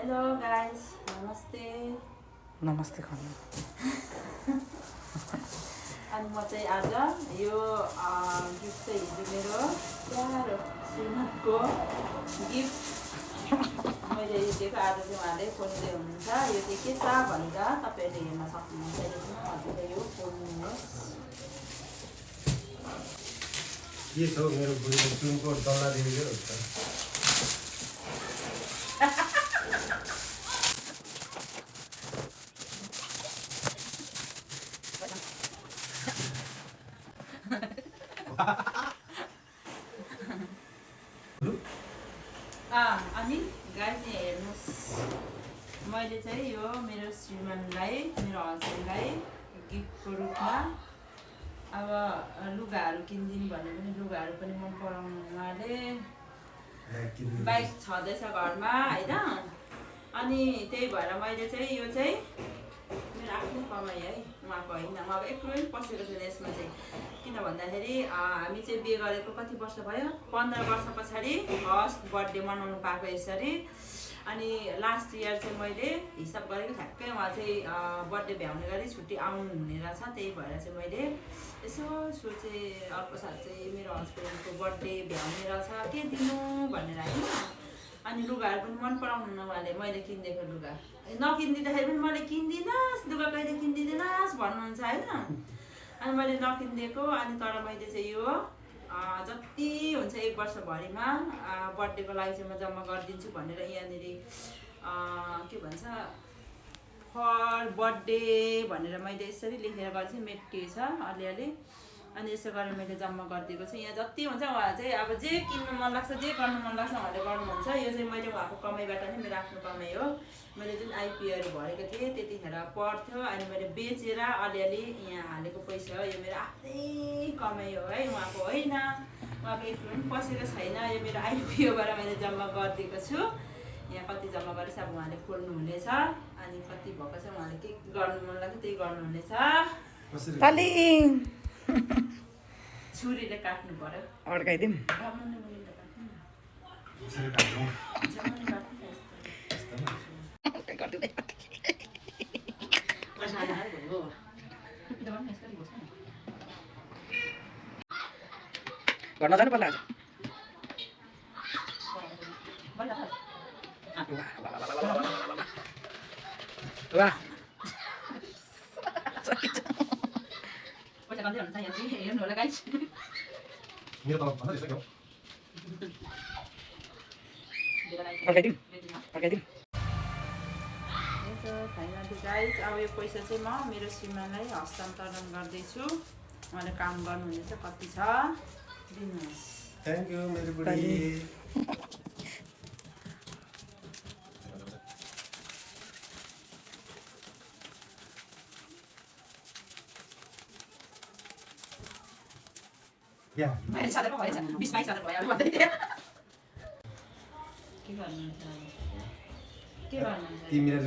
Hello guys, नमस्ते। नमस्ते खन्नु। अनि म चाहिँ आज यो गिफ्ट चाहिँ हिजो मेरो प्यारो श्रीमतको गिफ्ट मैले यो दिएको। आज चाहिँ उहाँले खोल्दै हुनुहुन्छ। यो चाहिँ के छ भनेर तपाईँहरूले हेर्न सक्नुहुन्छ। यो चाहिँ हजुरले यो खोल्नुहोस्। के छ मेरो बुढीको सुनको डल्ला दिएको हुन्छ। अनि गाइस हेर्नुहोस्, मैले चाहिँ यो मेरो श्रीमानलाई, मेरो हस्बेन्डलाई गिफ्टको रूपमा अब लुगाहरू किनिदिनु भने पनि लुगाहरू पनि मन पराउनु उहाँले। बाइक छँदैछ घरमा होइन। अनि त्यही भएर मैले चाहिँ यो चाहिँ मेरो आफ्नो कमाइ है, उहाँको होइन। उहाँको एक्लै पसेको छैन यसमा चाहिँ। किन भन्दाखेरि हामी चाहिँ बिहे गरेको कति वर्ष भयो, 15 वर्ष पछाडि फर्स्ट बर्थडे मनाउनु पाएको यसरी। अनि लास्ट इयर चाहिँ मैले हिसाब गरेको ठ्याक्कै उहाँ चाहिँ बर्थडे भ्याउने गरी छुट्टी आउनु हुने रहेछ। त्यही भएर चाहिँ मैले यसो सोचेँ अर्को साल चाहिँ मेरो हस्बेन्डको बर्थडे भ्याउने रहेछ, के दिनु भनेर होइन। अनि लुगाहरू पनि मन पराउनु न उहाँले। मैले किनिदिएको लुगा नकिनिदिँदाखेरि पनि मैले किनिदिनुहोस्, लुगा कहिले किनिदिनुहोस् भन्नुहुन्छ होइन। अनि मैले नकिनिदिएको। अनि तर मैले चाहिँ यो जति हुन्छ 1 वर्षभरिमा बर्थडेको लागि चाहिँ म जम्मा गरिदिन्छु भनेर यहाँनिर के भन्छ फर बर्थडे भनेर मैले यसरी लेखेर गरेको मेटिएछ अलिअलि। अनि यसो गरेर मैले जम्मा गरिदिएको छु। यहाँ जति हुन्छ उहाँ चाहिँ अब जे किन्नु मन लाग्छ, जे गर्नु मन लाग्छ उहाँले गर्नुहुन्छ। यो चाहिँ मैले उहाँको कमाइबाट नै, मेरो आफ्नो कमाइ हो। मैले जुन आइपीआर भरेको थिएँ त्यतिखेर पर्थ्यो। अनि मैले बेचेर अलिअलि यहाँ हालेको पैसा हो। यो मेरो आफ्नै कमाइ हो है, उहाँको होइन। उहाँको एक पनि पसेको छैन। यो मेरो आइपिओबाट मैले जम्मा गरिदिएको छु। यहाँ कति जम्मा गरेछ अब उहाँले खोल्नुहुनेछ। अनि कति भएको छ उहाँले के गर्नु मन लाग्छ त्यही गर्नुहुनेछ। छुरीले काट्नु पर्यो। अड्काइदिउँ। घर नजानु पर्ला आज। वाह हेर्नु होला गाइस। मेरो तलब भन्दा त्यसै हो। अर्काइदिउँ। फाइनली गाइस अब यो पैसा चाहिँ म मेरो श्रीमानलाई हस्तान्तरण गर्दैछु। उहाँले काम गर्नुहुनेछ। कति छ दिनुहोस्। थ्याङ्क यू मेरो बुढी। या 20,000 पो भएछ। 20-22,000 भयो भन्दै थिए। के गर्नुहुन्छ? के गर्नुहुन्छ? तिमीले